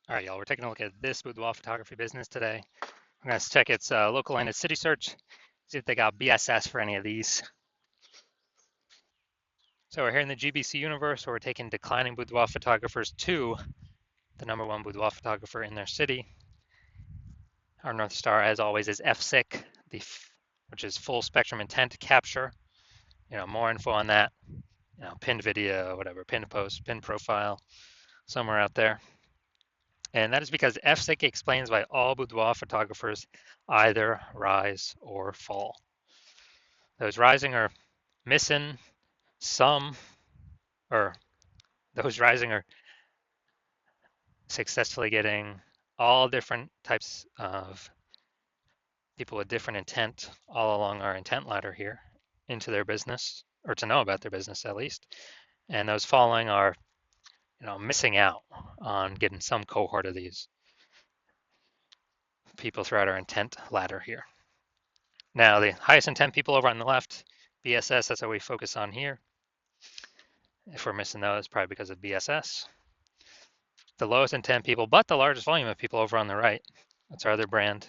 All right, y'all, we're taking a look at this boudoir photography business today. I'm going to check its local and its city search, see if they got BSS for any of these. So we're here in the GBC universe where we're taking declining boudoir photographers to the #1 boudoir photographer in their city. Our North Star, as always, is FSIC, which is full spectrum intent capture. More info on that, pinned video, whatever, pinned post, pinned profile, somewhere out there. And that is because FSIC explains why all boudoir photographers either rise or fall. Those rising are missing some, or those rising are successfully getting all different types of people with different intent all along our intent ladder here into their business, or to know about their business at least. And those falling are, missing out on getting some cohort of these people throughout our intent ladder here. Now, the highest intent people over on the left, BSS, that's what we focus on here. If we're missing those, probably because of BSS. The lowest intent people, but the largest volume of people over on the right. That's our other brand.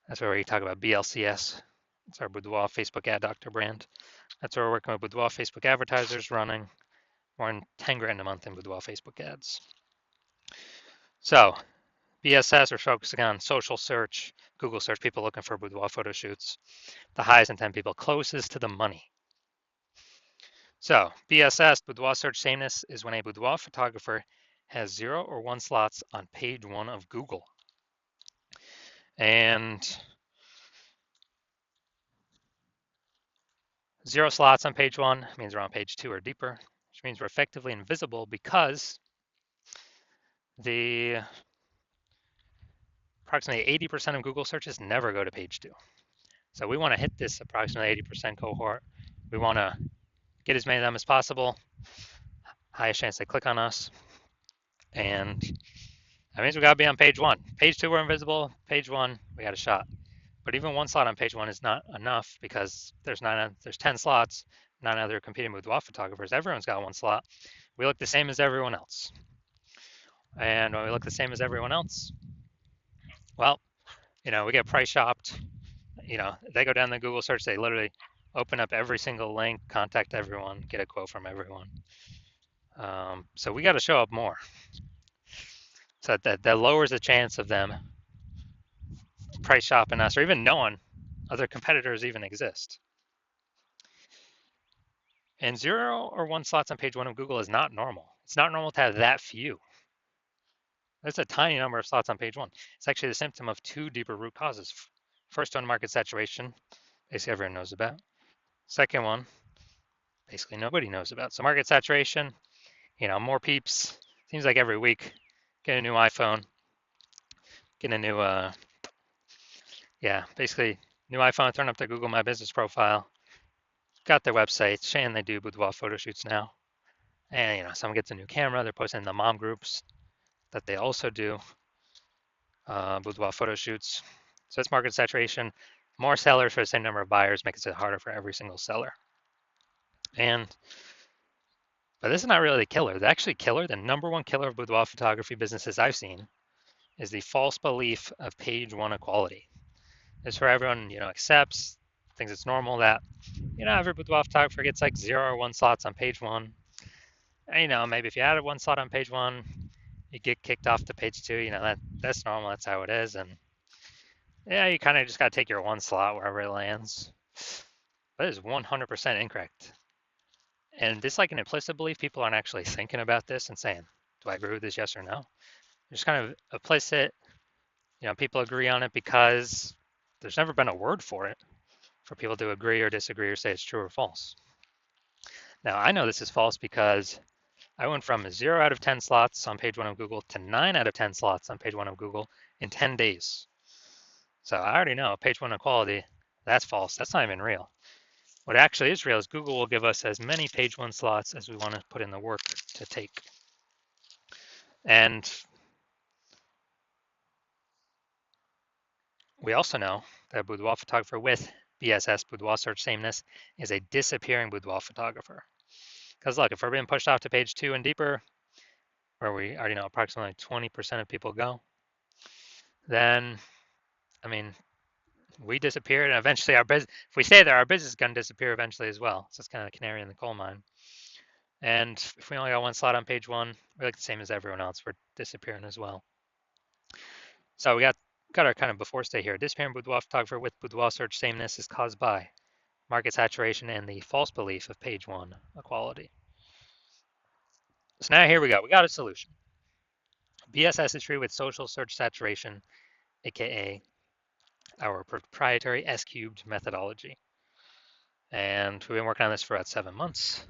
That's where we talk about BLCS. It's our Boudoir Facebook Ad Doctor brand. That's where we're working with Boudoir Facebook advertisers running more than 10 grand a month in Boudoir Facebook ads. So BSS, we're focusing on social search, Google search, people looking for boudoir photo shoots. The highest intent people closest to the money. So BSS, boudoir search sameness, is when a boudoir photographer has 0 or 1 slots on page 1 of Google. And 0 slots on page 1 means we're on page 2 or deeper, which means we're effectively invisible because the approximately 80% of Google searches never go to page 2. So we want to hit this approximately 80% cohort. We want to get as many of them as possible. Highest chance they click on us. And that means we got to be on page 1. Page 2, we're invisible. Page 1, we got a shot. But even 1 slot on page 1 is not enough because there's 10 slots, 9 other competing boudoir photographers. Everyone's got 1 slot. We look the same as everyone else. And when we look the same as everyone else, well, we get price shopped. They go down the Google search, they literally open up every single link, contact everyone, get a quote from everyone. So we got to show up more. So that lowers the chance of them price shopping us or even knowing other competitors even exist. And 0 or 1 slots on page 1 of Google is not normal. It's not normal to have that few. There's a tiny number of slots on page 1. It's actually the symptom of 2 deeper root causes. First one, market saturation, basically everyone knows about. Second one, basically nobody knows about. So market saturation, more peeps. Seems like every week, get a new iPhone, get a new, basically new iPhone, turn up their Google My Business profile, got their website, saying they do boudoir photo shoots now. And, someone gets a new camera, they're posting in the mom groups that they also do boudoir photo shoots. So it's market saturation. More sellers for the same number of buyers makes it harder for every single seller. But this is not really the killer. The actually killer, the #1 killer of boudoir photography businesses I've seen is the false belief of page 1 equality. It's where everyone, accepts, thinks it's normal that, every boudoir photographer gets like 0 or 1 slots on page 1. And, maybe if you added 1 slot on page 1, you get kicked off to page 2. That's normal. That's how it is. And yeah, you kind of just got to take your 1 slot wherever it lands. That is 100% incorrect. And this like an implicit belief. People aren't actually thinking about this and saying, do I agree with this, yes or no? It's kind of implicit. People agree on it because there's never been a word for it for people to agree or disagree or say it's true or false. Now, I know this is false because I went from 0 out of 10 slots on page 1 of Google to 9 out of 10 slots on page 1 of Google in 10 days. So I already know page 1 equality, that's false. That's not even real. What actually is real is Google will give us as many page 1 slots as we want to put in the work to take. And we also know that a boudoir photographer with BSS, boudoir search sameness, is a disappearing boudoir photographer. Because look, if we're being pushed off to page 2 and deeper, where we already know approximately 20% of people go, then, I mean, we disappear, and eventually our business, if we stay there, our business is going to disappear eventually as well. So it's kind of a canary in the coal mine. And if we only got one slot on page one, we're like the same as everyone else. We're disappearing as well. So we got our kind of before stay here. Disappearing boudoir photographer with boudoir search sameness is caused by market saturation and the false belief of page one equality. So now here we go. We got a solution. BSS is treated with social search saturation, aka our proprietary S-cubed methodology. And we've been working on this for about 7 months.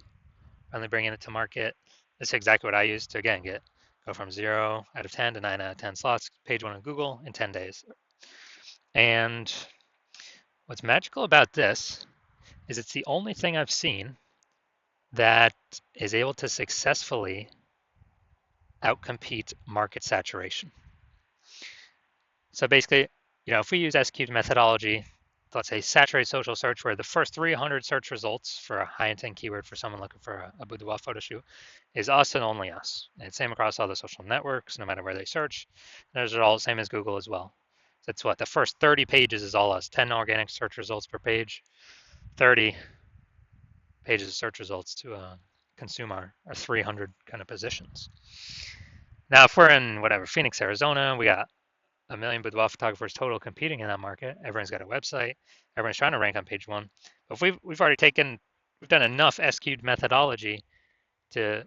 Finally bringing it to market. This is exactly what I used to, again, go from 0 out of 10 to 9 out of 10 slots, page one on Google in 10 days. And what's magical about this is it's the only thing I've seen that is able to successfully outcompete market saturation. So basically, if we use S-cubed methodology, let's say saturated social search, where the first 300 search results for a high intent keyword for someone looking for a boudoir photo shoot is us and only us. And it's same across all the social networks, no matter where they search. And those are all the same as Google as well. So that's what the first 30 pages is all us. 10 organic search results per page, 30 pages of search results to consume our 300 kind of positions. Now, if we're in Phoenix, Arizona, we got a million boudoir photographers total competing in that market. Everyone's got a website. Everyone's trying to rank on page one. But if we've done enough SQ'd methodology to,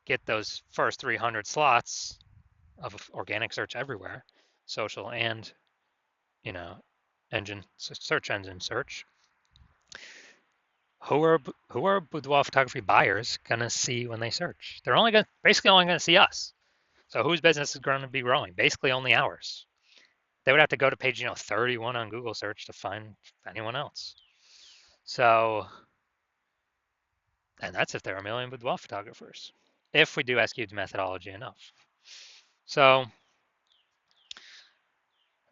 get those first 300 slots of organic search everywhere, social and, search engine search. Who are boudoir photography buyers gonna see when they search? They're basically only gonna see us. So whose business is going to be growing? Basically only ours. They would have to go to page 31 on Google search to find anyone else. So, and that's if there are a million boudoir photographers, if we do SQ'd methodology enough. So,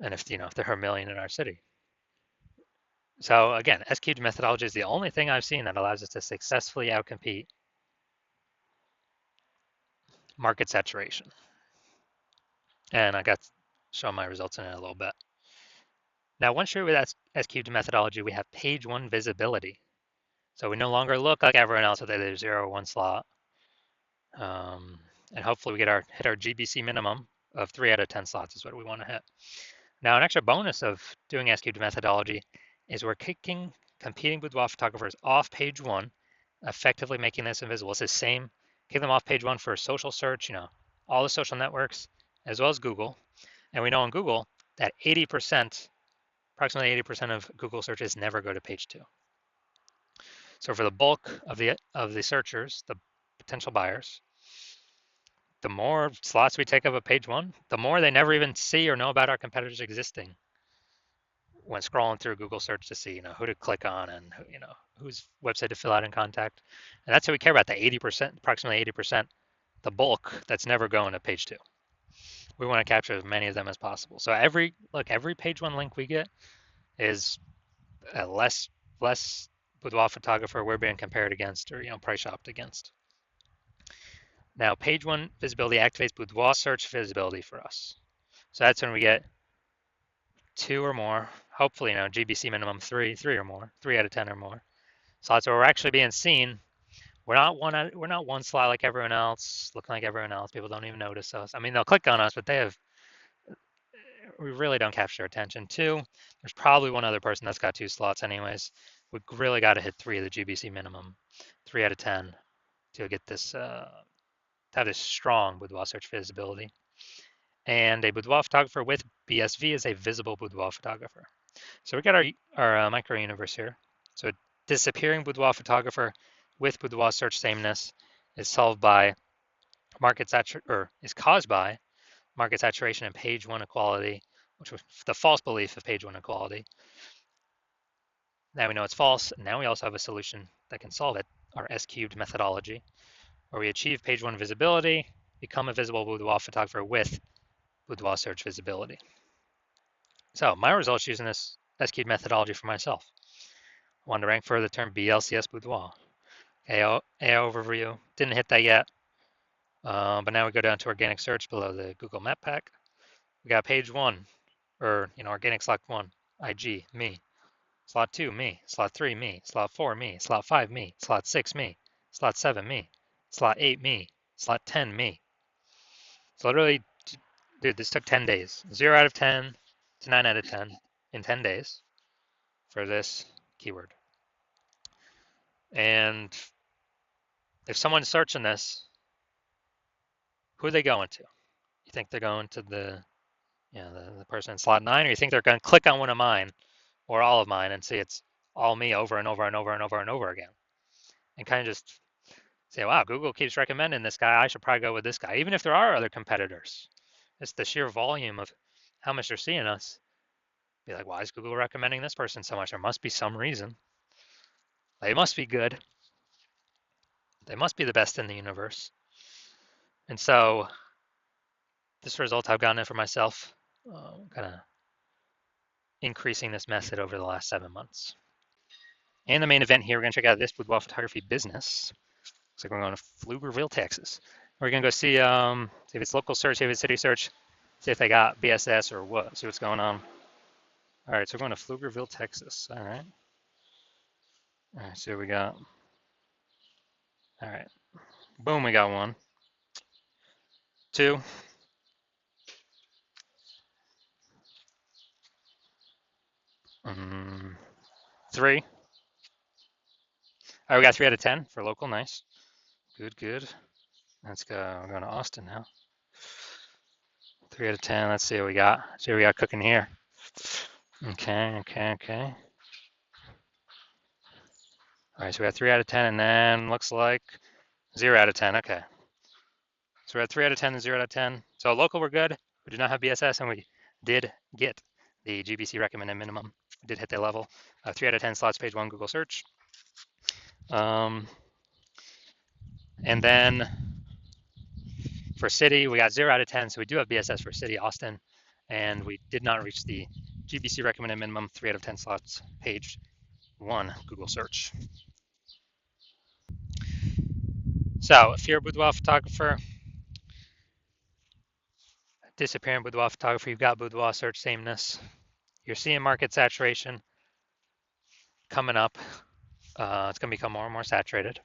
and if there are a million in our city. So again, SQ'd methodology is the only thing I've seen that allows us to successfully outcompete market saturation. And I got to show my results in it a little bit. Now, once you're with SQ'd methodology, we have page one visibility. So we no longer look like everyone else with either 0 or 1 slot. And hopefully we hit our GBC minimum of 3 out of 10 slots is what we want to hit. Now, an extra bonus of doing SQ'd methodology is we're kicking competing boudoir photographers off page one, effectively making this invisible. It's the same, kick them off page one for social search, all the social networks, as well as Google. And we know on Google that approximately 80% of Google searches never go to page two. So for the bulk of the searchers, the potential buyers, the more slots we take up at page one, the more they never even see or know about our competitors existing when scrolling through Google search to see, who to click on and, whose website to fill out and contact. And that's what we care about, the 80%, approximately 80%, the bulk that's never going to page two. We want to capture as many of them as possible. So every page one link we get is a less boudoir photographer we're being compared against or, price shopped against. Now, page one visibility activates boudoir search visibility for us. So that's when we get 2 or more, hopefully, GBC minimum 3 or more, 3 out of 10 or more. Slots where we're actually being seen. We're not one slot like everyone else, looking like everyone else. People don't even notice us. I mean, they'll click on us, but we really don't capture their attention. 2, there's probably one other person that's got 2 slots anyways. We really got to hit 3 of the GBC minimum, 3 out of 10 to get this, have this strong boudoir search visibility. And a boudoir photographer with BSV is a visible boudoir photographer. So we got our micro universe here. So disappearing boudoir photographer with boudoir search sameness is solved by is caused by market saturation and page one equality, which was the false belief of page one equality. Now we know it's false. Now we also have a solution that can solve it, our S-cubed methodology, where we achieve page one visibility, become a visible boudoir photographer with boudoir search visibility. So my results using this S-cubed methodology for myself. I wanted to rank for the term BLCS boudoir. AO overview, didn't hit that yet. But now we go down to organic search below the Google Map Pack. We got page 1, or organic slot 1, IG, me. Slot 2, me. Slot 3, me. Slot 4, me. Slot 5, me. Slot 6, me. Slot 7, me. Slot 8, me. Slot 10, me. So literally, dude, this took 10 days. 0 out of 10 to 9 out of 10 in 10 days for this keyword. And if someone's searching this, who are they going to? You think they're going to the person in slot 9, or you think they're going to click on one of mine or all of mine and see it's all me over and over and over and over and over again, and kind of just say, wow, Google keeps recommending this guy. I should probably go with this guy, even if there are other competitors. It's the sheer volume of how much they're seeing us. Be like, why is Google recommending this person so much? There must be some reason. They must be good. They must be the best in the universe. And so this result I've gotten it for myself, kind of increasing this method over the last 7 months. And the main event here, we're going to check out this Boudoir photography business. Looks like we're going to Pflugerville, Texas. We're going to go see if it's local search, see if it's city search, see if they got BSS or what, see what's going on. All right, so we're going to Pflugerville, Texas. All right. All right, see what we got. All right. Boom, we got 1. 2. 3. All right, we got 3 out of 10 for local. Nice. Good, good. Let's go. We're going to Austin now. 3 out of 10. Let's see what we got. See what we got cooking here. Okay, okay, okay. All right, so we got 3 out of 10, and then looks like 0 out of 10. Okay. So we're at 3 out of 10 and 0 out of 10. So local, we're good. We do not have BSS, and we did get the GBC recommended minimum. We did hit the level. 3 out of 10 slots, page 1, Google search. And then for city, we got 0 out of 10. So we do have BSS for city, Austin, and we did not reach the GBC recommended minimum. 3 out of 10 slots, page 1, Google search. So if you're a boudoir photographer, disappearing boudoir photography, you've got boudoir search sameness. You're seeing market saturation coming up. It's going to become more and more saturated.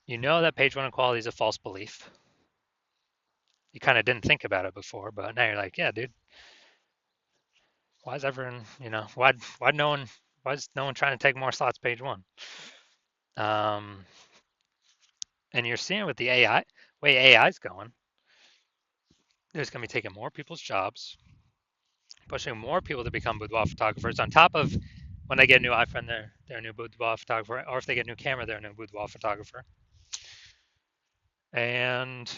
You know that page 1 equality is a false belief. You kind of didn't think about it before, but now you're like, yeah, dude, why is everyone, why is no one trying to take more slots page 1? And you're seeing with the way AI is going, there's going to be taking more people's jobs, pushing more people to become boudoir photographers on top of when they get a new iPhone, they're a new boudoir photographer, or if they get a new camera, they're a new boudoir photographer. And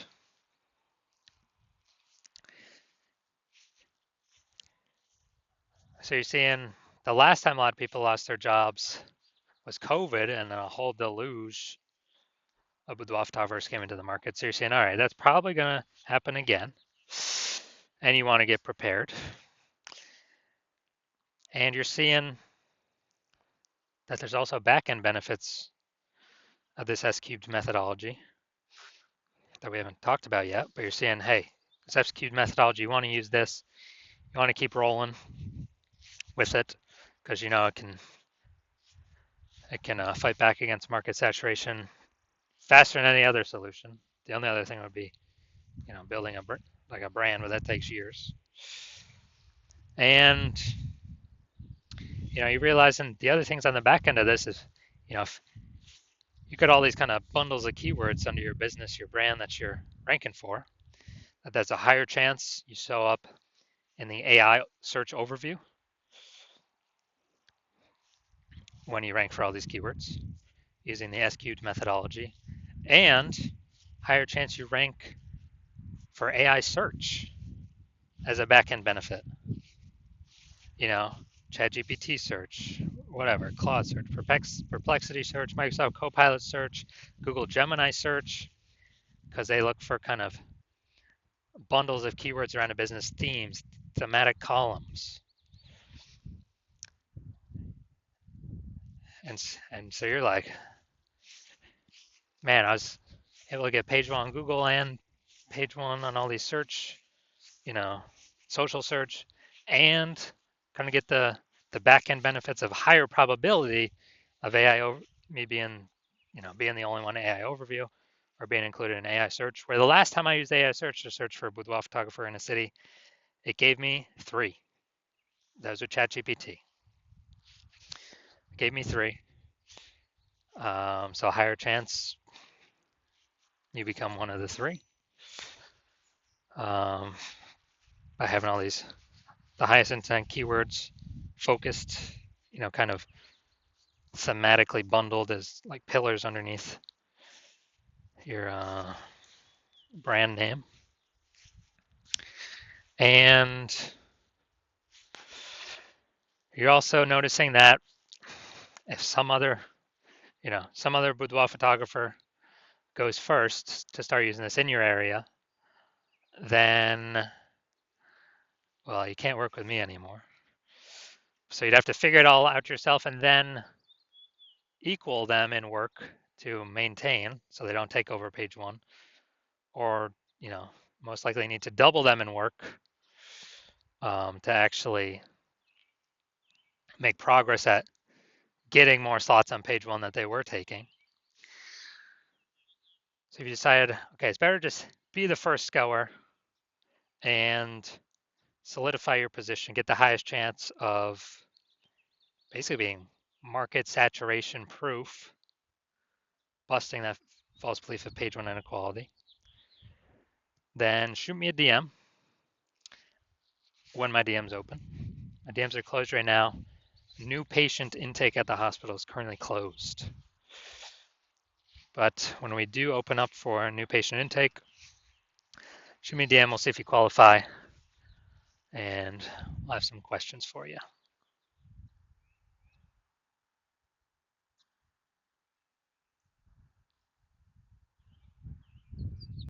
so you're seeing the last time a lot of people lost their jobs was COVID, and then a whole deluge of boudoir photographers came into the market. So you're saying, all right, that's probably going to happen again, and you want to get prepared. And you're seeing that there's also back-end benefits of this S-cubed methodology that we haven't talked about yet, but you're seeing, hey, this S-cubed methodology, you want to use this, you want to keep rolling with it, because it can fight back against market saturation faster than any other solution. The only other thing would be, building a brand, but that takes years. And you realize, and the other things on the back end of this is, if you got all these kind of bundles of keywords under your business, your brand that you're ranking for, that's a higher chance you show up in the AI search overview when you rank for all these keywords using the S-cubed methodology, and higher chance you rank for AI search as a back-end benefit. ChatGPT search, whatever, Claude search, Perplexity search, Microsoft Copilot search, Google Gemini search, because they look for kind of bundles of keywords around a business, themes, thematic columns. And so you're like, man, able to get page one on Google and page one on all these search, you know, social search, and kind of get the back end benefits of higher probability of AI over me being, being the only one AI overview or being included in AI search. Where the last time I used AI search to search for a boudoir photographer in a city, it gave me 3. That was with ChatGPT. It gave me 3. So a higher chance you become one of the 3 by having all these the highest intent keywords focused, kind of thematically bundled as like pillars underneath your brand name. And you're also noticing that if some other boudoir photographer goes first to start using this in your area, then, well, you can't work with me anymore. So you'd have to figure it all out yourself and then equal them in work to maintain so they don't take over page one, or, most likely need to double them in work to actually make progress at getting more slots on page one that they were taking. So if you decide, okay, it's better just be the first goer and solidify your position, get the highest chance of basically being market saturation proof, busting that false belief of page one inequality, then shoot me a DM when my DM's open. My DMs are closed right now. New patient intake at the hospital is currently closed. But when we do open up for new patient intake, shoot me a DM, we'll see if you qualify, and I'll have some questions for you.